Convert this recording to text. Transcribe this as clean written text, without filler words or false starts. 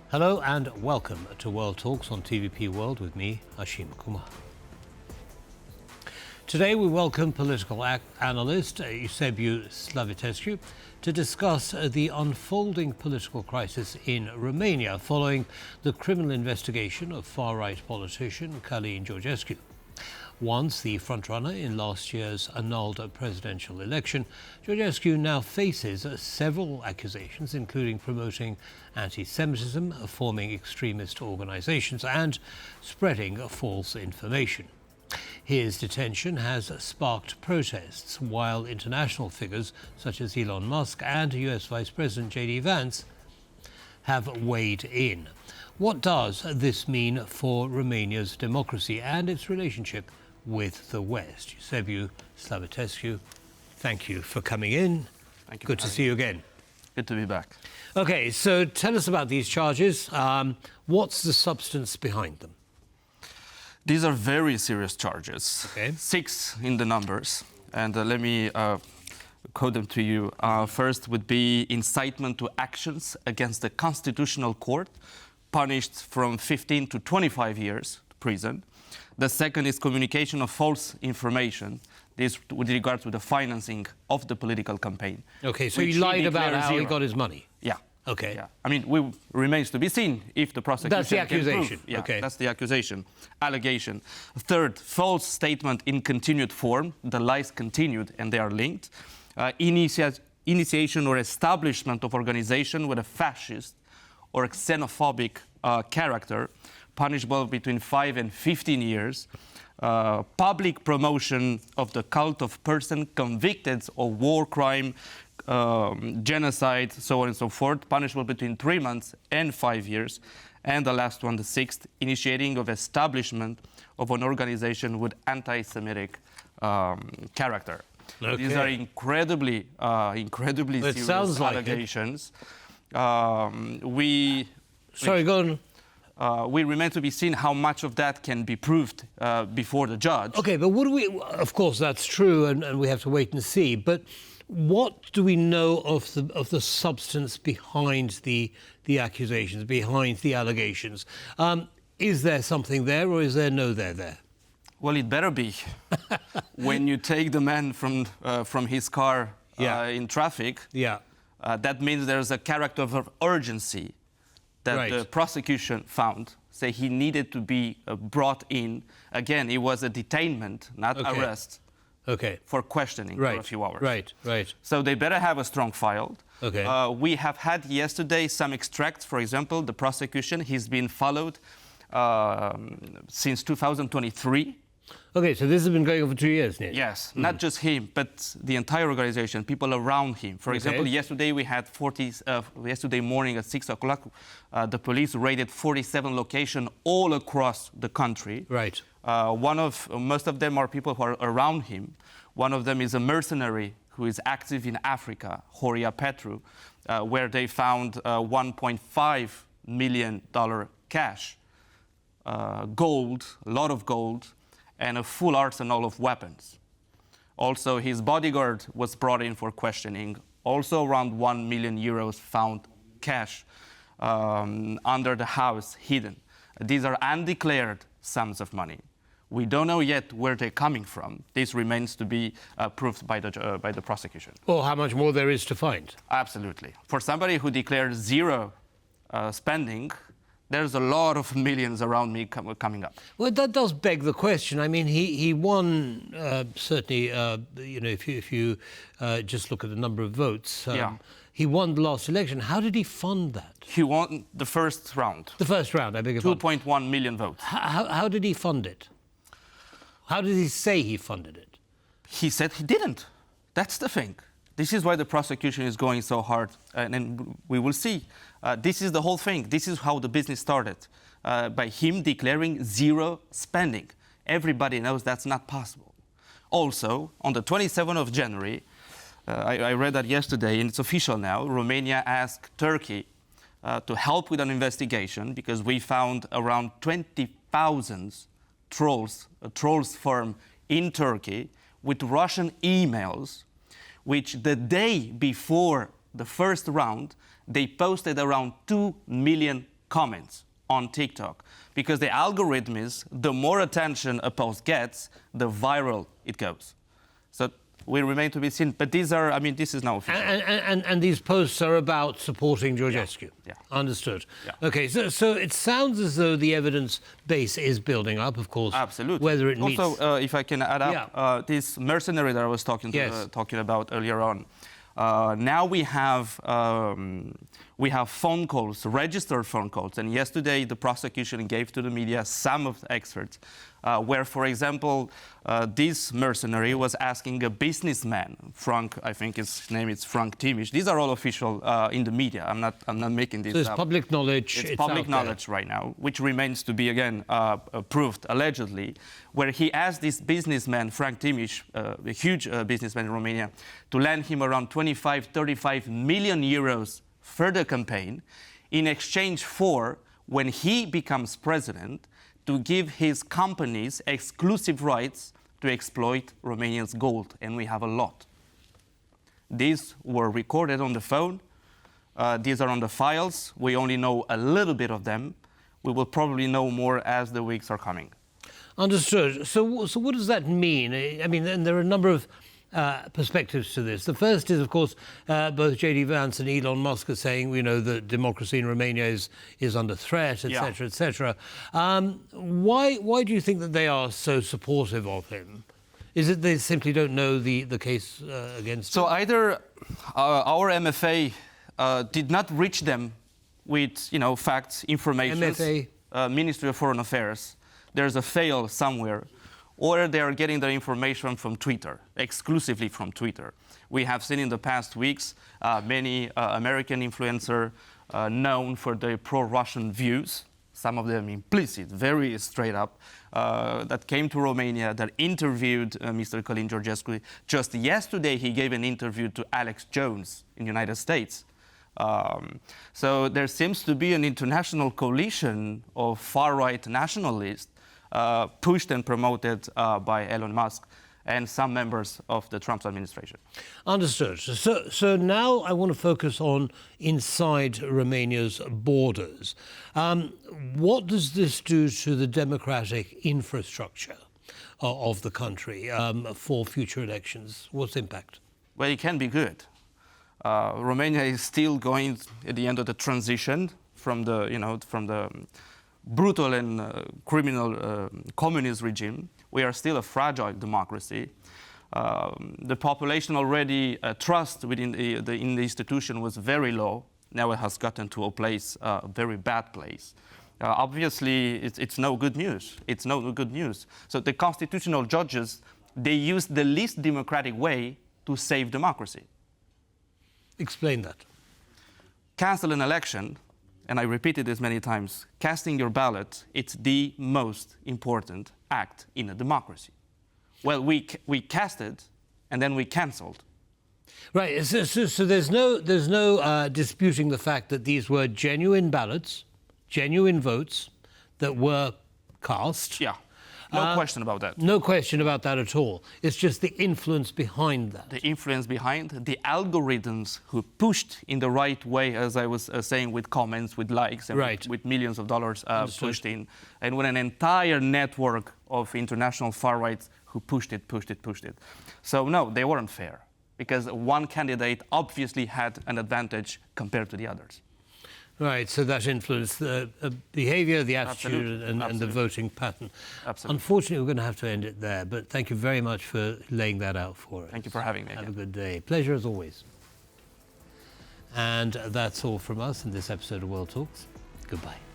Hello and welcome to World Talks on TVP World with me, Ashim Kumar. Today we welcome political analyst Eusebiu Slavitescu to discuss the unfolding political crisis in Romania following the criminal investigation of far-right politician Călin Georgescu. Once the frontrunner in last year's annulled presidential election, Georgescu now faces several accusations, including promoting antisemitism, forming extremist organizations, and spreading false information. His detention has sparked protests, while international figures such as Elon Musk and U.S. Vice President JD Vance have weighed in. What does this mean for Romania's democracy and its relationship with the West? Eusebiu Slavitescu, thank you for coming in. Thank you. Good to see you again. Good to be back. Okay, so tell us about these charges. What's the substance behind them? These are very serious charges. Okay. 6 in the numbers. And let me quote them to you. First would be incitement to actions against the Constitutional Court, punished from 15 to 25 years prison. The second is communication of false information. This with regard to the financing of the political campaign. Okay, so he lied about how he got his money? Yeah. Okay. Yeah. I mean, it remains to be seen if the prosecution That's the accusation. Can prove. Yeah, okay. That's the accusation. Allegation. Third, false statement in continued form. The lies continued and they are linked. Initiation or establishment of organization with a fascist or xenophobic character, punishable between 5 and 15 years. Public promotion of the cult of person convicted of war crime, genocide, so on and so forth, punishable between 3 months and 5 years. And the last one, the sixth, initiating of establishment of an organization with anti-Semitic character. Okay. These are incredibly serious allegations. Sorry, go on. We remain to be seen how much of that can be proved before the judge. Okay, but what do we... Of course, that's true, and we have to wait and see. But what do we know of the substance behind the accusations, behind the allegations? Is there something there, or is there no there? Well, it better be. When you take the man from his car in traffic, that means there's a character of urgency that the prosecution found. Say he needed to be brought in. Again, it was a detainment, not arrest. Okay. For questioning for a few hours. Right. So they better have a strong file. Okay. We have had yesterday some extracts. For example, the prosecution, he's been followed since 2023. Okay, so this has been going on for 2 years now. Yes, not just him, but the entire organization, people around him. For example, yesterday we had yesterday morning at 6 o'clock, the police raided 47 locations all across the country. Right. Most of them are people who are around him. One of them is a mercenary who is active in Africa, Horia Petru, where they found $1.5 million cash, gold, a lot of gold, and a full arsenal of weapons. Also, his bodyguard was brought in for questioning. Also, around 1 million euros found cash under the house, hidden. These are undeclared sums of money. We don't know yet where they're coming from. This remains to be proved by the prosecution. Or how much more there is to find. Absolutely. For somebody who declared zero spending, there's a lot of millions around me coming up. Well, that does beg the question. I mean, he won, certainly, if you just look at the number of votes, he won the last election. How did he fund that? He won the first round. The first round, I beg your pardon. 2.1 million votes. How did he fund it? How did he say he funded it? He said he didn't. That's the thing. This is why the prosecution is going so hard, and we will see. This is the whole thing. This is how the business started, by him declaring zero spending. Everybody knows that's not possible. Also, on the 27th of January, I read that yesterday, and it's official now, Romania asked Turkey to help with an investigation because we found around 20,000 trolls, a trolls firm in Turkey with Russian emails, which the day before the first round, they posted around 2 million comments on TikTok, because the algorithm is the more attention a post gets, the viral it goes. So we remain to be seen. But these are, I mean, this is now official. And these posts are about supporting Georgescu? Yeah. Understood. Yeah. OK, so it sounds as though the evidence base is building up, of course. Absolutely. Whether it meets... Also, if I can add up, this mercenary that I was talking about earlier on, now we have phone calls, registered phone calls, and yesterday the prosecution gave to the media some of the excerpts where, for example, this mercenary was asking a businessman, Frank, I think his name is Frank Timish. These are all official in the media. I'm not making this up. So it's public knowledge. It's public knowledge right now, which remains to be again proved allegedly, where he asked this businessman, Frank Timish, a huge businessman in Romania, to lend him around 35 million euros for the campaign, in exchange for, when he becomes president, to give his companies exclusive rights to exploit Romania's gold, and we have a lot. These were recorded on the phone. These are on the files. We only know a little bit of them. We will probably know more as the weeks are coming. Understood. So what does that mean? I mean, and there are a number of perspectives to this. The first is, of course, both JD Vance and Elon Musk are saying, you know, that democracy in Romania is under threat, etc., etc. Why do you think that they are so supportive of him? Is it they simply don't know the case against him? So either our MFA did not reach them with, you know, facts, information. MFA? Ministry of Foreign Affairs. There's a fail somewhere. Or they are getting their information from Twitter, exclusively from Twitter. We have seen in the past weeks many American influencers known for their pro-Russian views, some of them implicit, very straight up, that came to Romania, that interviewed Mr. Călin Georgescu. Just yesterday, he gave an interview to Alex Jones in the United States. So there seems to be an international coalition of far-right nationalists pushed and promoted by Elon Musk and some members of the Trump administration. Understood. So now I want to focus on inside Romania's borders. What does this do to the democratic infrastructure of the country for future elections? What's the impact? Well, it can be good. Romania is still going at the end of the transition from the brutal and criminal communist regime. We are still a fragile democracy. The population already trust within the institution was very low. Now it has gotten to a place, a very bad place. Obviously, it's no good news. It's no good news. So the constitutional judges, they use the least democratic way to save democracy. Explain that. Cancel an election, and I repeated this many times, casting your ballot, it's the most important act in a democracy. Well, we casted, and then we cancelled. Right, so there's no disputing the fact that these were genuine ballots, genuine votes that were cast. Yeah, no question about that. No question about that at all. It's just the influence behind that. The influence behind, the algorithms who pushed in the right way, as I was saying, with comments, with likes, and with millions of dollars pushed in. And with an entire network of international far rights who pushed it. So no, they weren't fair, because one candidate obviously had an advantage compared to the others. Right, so that influenced the behaviour, the attitude, and the voting pattern. Absolutely. Unfortunately, we're going to have to end it there, but thank you very much for laying that out for us. Thank you for having me. Have a good day. Pleasure as always. And that's all from us in this episode of World Talks. Goodbye.